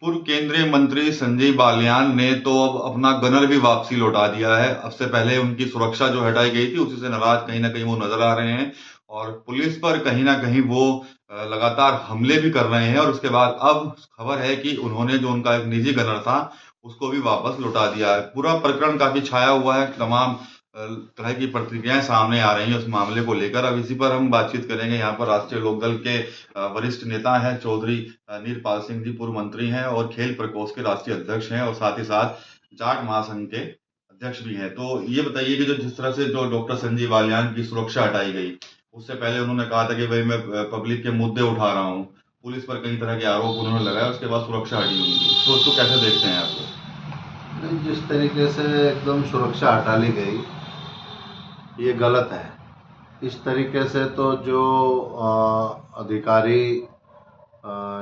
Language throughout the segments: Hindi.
पूर्व केंद्रीय मंत्री संजय बालियान ने तो अब अपना गनर भी वापसी लौटा दिया है। अब से पहले उनकी सुरक्षा जो हटाई गई थी उसी से नाराज कहीं ना कहीं वो नजर आ रहे हैं और पुलिस पर कहीं ना कहीं वो लगातार हमले भी कर रहे हैं। और उसके बाद अब खबर है कि उन्होंने जो उनका एक निजी गनर था उसको भी वापस लौटा दिया है। पूरा प्रकरण काफी छाया हुआ है, तमाम तरह की प्रतिक्रियाएं सामने आ रही हैं उस मामले को लेकर। अब इसी पर हम बातचीत करेंगे। यहाँ पर राष्ट्रीय लोकदल के वरिष्ठ नेता हैं चौधरी नीरपाल सिंह जी, पूर्व मंत्री हैं और खेल प्रकोष्ठ के राष्ट्रीय अध्यक्ष हैं और साथ ही साथ जाट महासंघ के अध्यक्ष भी हैं। तो ये बताइए कि जो जिस तरह से जो डॉक्टर संजय बालियान की सुरक्षा हटाई गई, उससे पहले उन्होंने कहा था कि भाई मैं पब्लिक के मुद्दे उठा रहा हूँ, पुलिस पर कई तरह के आरोप उन्होंने लगाया, उसके बाद सुरक्षा हटी उनकी। तो उसको कैसे देखते हैं आप? नहीं, जिस तरीके से एकदम सुरक्षा हटा ली गई ये गलत है। इस तरीके से तो जो अधिकारी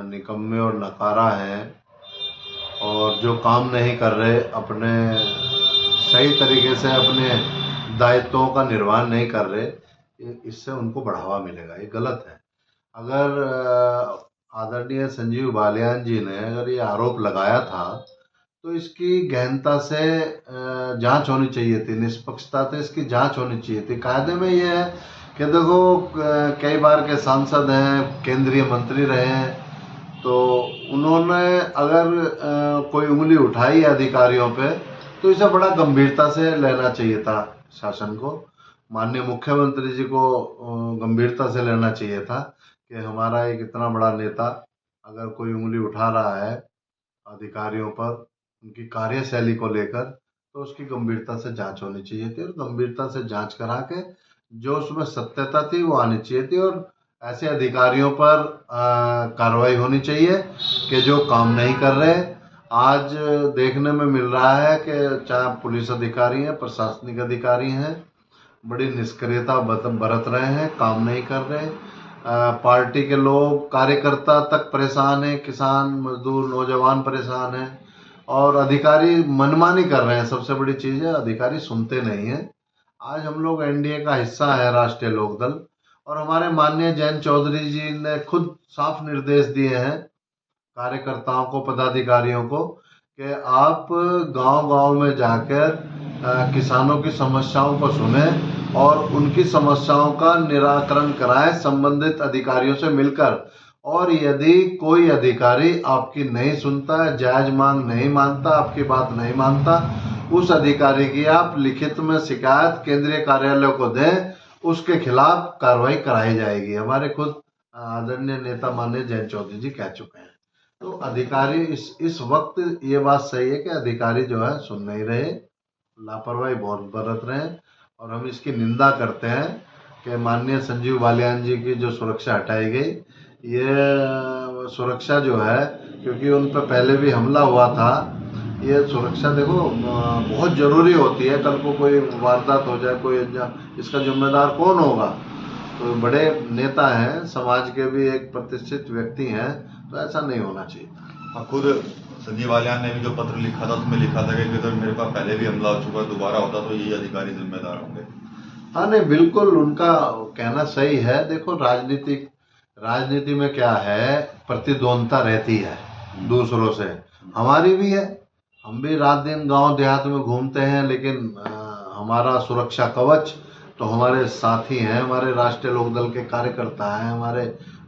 निकम्मे और नकारा हैं और जो काम नहीं कर रहे, अपने सही तरीके से अपने दायित्वों का निर्वहन नहीं कर रहे, इससे उनको बढ़ावा मिलेगा, ये गलत है। अगर आदरणीय संजीव बालियान जी ने अगर ये आरोप लगाया था तो इसकी गहनता से जांच होनी चाहिए थी, निष्पक्षता से इसकी जांच होनी चाहिए थी। कायदे में ये है कि देखो कई बार के सांसद हैं, केंद्रीय मंत्री रहे हैं, तो उन्होंने अगर कोई उंगली उठाई है अधिकारियों पे तो इसे बड़ा गंभीरता से लेना चाहिए था। शासन को, माननीय मुख्यमंत्री जी को गंभीरता से लेना चाहिए था कि हमारा एक इतना बड़ा नेता अगर कोई उंगली उठा रहा है अधिकारियों पर, उनकी कार्यशैली को लेकर, तो उसकी गंभीरता से जांच होनी चाहिए थी और गंभीरता से जांच करा के जो उसमें सत्यता थी वो आनी चाहिए थी और ऐसे अधिकारियों पर कार्रवाई होनी चाहिए कि जो काम नहीं कर रहे। आज देखने में मिल रहा है कि चाहे पुलिस अधिकारी हैं, प्रशासनिक अधिकारी हैं, बड़ी निष्क्रियता बरत रहे हैं, काम नहीं कर रहे। पार्टी के लोग, कार्यकर्ता तक परेशान हैं, किसान मजदूर नौजवान परेशान हैं और अधिकारी मनमानी कर रहे हैं। सबसे बड़ी चीज़ है अधिकारी सुनते नहीं हैं। आज हम लोग एनडीए का हिस्सा है राष्ट्रीय लोकदल, और हमारे माननीय जयंत चौधरी जी ने खुद साफ निर्देश दिए हैं कार्यकर्ताओं को, पदाधिकारियों को, कि आप गांव-गांव में जाकर किसानों की समस्याओं को सुने और उनकी समस्याओं का निराकरण कराएं संबंधित अधिकारियों से मिलकर। और यदि कोई अधिकारी आपकी नहीं सुनता है, जायज मांग नहीं मानता, आपकी बात नहीं मानता, उस अधिकारी की आप लिखित में शिकायत केंद्रीय कार्यालय को दें, उसके खिलाफ कार्रवाई कराई जाएगी। हमारे खुद आदरणीय नेता माननीय जयंत चौधरी जी कह चुके हैं। तो अधिकारी इस वक्त ये बात सही है कि अधिकारी जो है सुन नहीं रहे, लापरवाही बहुत बरत रहे हैं और हम इसकी निंदा करते हैं कि माननीय संजीव बालियान जी की जो सुरक्षा हटाई गई, ये सुरक्षा जो है, क्योंकि उन पर पहले भी हमला हुआ था, ये सुरक्षा देखो बहुत जरूरी होती है। कल को कोई वारदात हो जाए, कोई इसका जिम्मेदार कौन होगा? तो बड़े नेता हैं, समाज के भी एक प्रतिष्ठित व्यक्ति हैं, तो ऐसा नहीं होना चाहिए। खुद संजय बालियान ने भी जो पत्र लिखा था उसमें लिखा था कि अगर मेरे पास पहले भी हमला हो चुका, दोबारा होता तो यही अधिकारी जिम्मेदार होंगे। हाँ, नहीं, बिल्कुल उनका कहना सही है। देखो राजनीति में क्या है, प्रतिद्वंदता रहती है दूसरों से, हमारी भी है। हम भी रात दिन गांव देहात में घूमते हैं, लेकिन हमारा सुरक्षा कवच तो हमारे साथी हैं, हमारे राष्ट्रीय लोकदल के कार्यकर्ता हैं, हमारे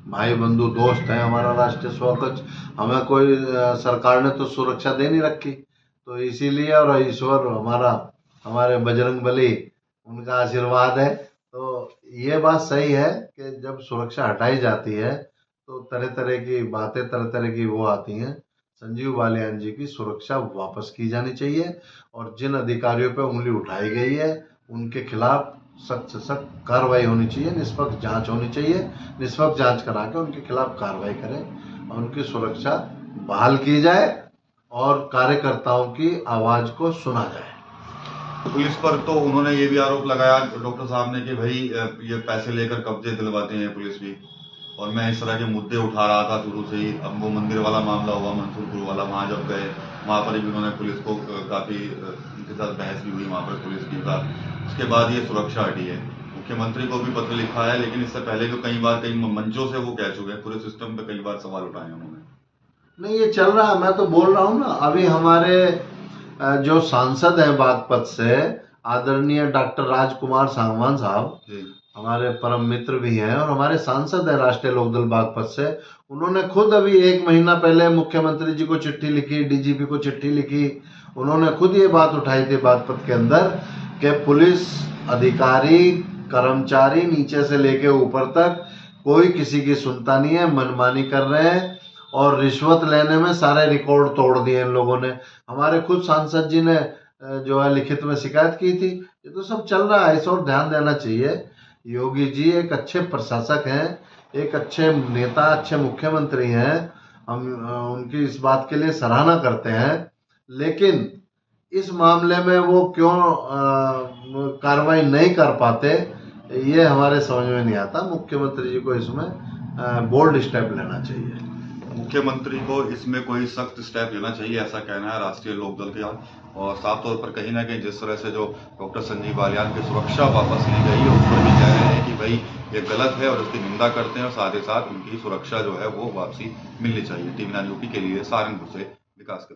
भाई बंधु दोस्त हैं, हमारा राष्ट्रीय स्वकवच। हमें कोई सरकार ने तो सुरक्षा दे नहीं रखी, तो इसीलिए, और ईश्वर हमारे बजरंग बली, उनका आशीर्वाद है। तो ये बात सही है कि जब सुरक्षा हटाई जाती है तो तरह तरह की बातें, तरह तरह की वो आती हैं। संजीव बालियान जी की सुरक्षा वापस की जानी चाहिए और जिन अधिकारियों पर उंगली उठाई गई है उनके खिलाफ सख्त से सख्त कार्रवाई होनी चाहिए, निष्पक्ष जांच होनी चाहिए। निष्पक्ष जांच करा के उनके खिलाफ कार्रवाई करें और उनकी सुरक्षा बहाल की जाए और कार्यकर्ताओं की आवाज को सुना जाए। पुलिस पर तो उन्होंने ये भी आरोप लगाया डॉक्टर साहब ने कि भाई ये पैसे लेकर कब्जे दिलवाते हैं पुलिस भी, और मैं इस तरह के मुद्दे उठा रहा था शुरू से ही। अब वो मंदिर वाला मामला हुआ, मंसूरपुर वाला, वहां जब गए वहां पर भी उन्होंने पुलिस को काफी उनके साथ बहस भी हुई वहां पर पुलिस की का। उसके बाद ये सुरक्षा हटी है। मुख्यमंत्री को भी पत्र लिखा है, लेकिन इससे पहले भी कई बार कई मंचों से वो कह चुके हैं, पूरे सिस्टम पे कई बार सवाल उठाए उन्होंने। नहीं, ये चल रहा है। मैं तो बोल रहा हूँ ना, अभी हमारे जो सांसद हैं बागपत से, आदरणीय डॉक्टर राजकुमार सांगवान साहब, जी। हमारे परम मित्र भी हैं और हमारे सांसद हैं राष्ट्रीय लोकदल बागपत से। उन्होंने खुद अभी 1 महीना पहले मुख्यमंत्री जी को चिट्ठी लिखी, डीजीपी को चिट्ठी लिखी। उन्होंने खुद ये बात उठाई थी बागपत के अंदर कि पुलिस अधिकारी, कर्मचारी नीचे से लेके ऊपर तक कोई किसी की सुनता नहीं है, मनमानी कर रहे हैं और रिश्वत लेने में सारे रिकॉर्ड तोड़ दिए इन लोगों ने। हमारे खुद सांसद जी ने जो है लिखित में शिकायत की थी। ये तो सब चल रहा है, इस और ध्यान देना चाहिए। योगी जी एक अच्छे प्रशासक हैं, एक अच्छे नेता, अच्छे मुख्यमंत्री हैं। हम उनकी इस बात के लिए सराहना करते हैं, लेकिन इस मामले में वो क्यों कार्रवाई नहीं कर पाते, ये हमारे समझ में नहीं आता। मुख्यमंत्री जी को इसमें बोल्ड स्टेप लेना चाहिए। मुख्यमंत्री को इसमें कोई सख्त स्टेप लेना चाहिए, ऐसा कहना है राष्ट्रीय लोकदल का। और साफ तौर पर कहीं ना कहीं जिस तरह से जो डॉक्टर संजीव बालियान की सुरक्षा वापस ली गई है, उस पर भी कह रहे हैं कि भाई ये गलत है और उसकी निंदा करते हैं, और साथ ही साथ उनकी सुरक्षा जो है वो वापसी मिलनी चाहिए। टीवी 9 यूपी के लिए सहारनपुर से विकास।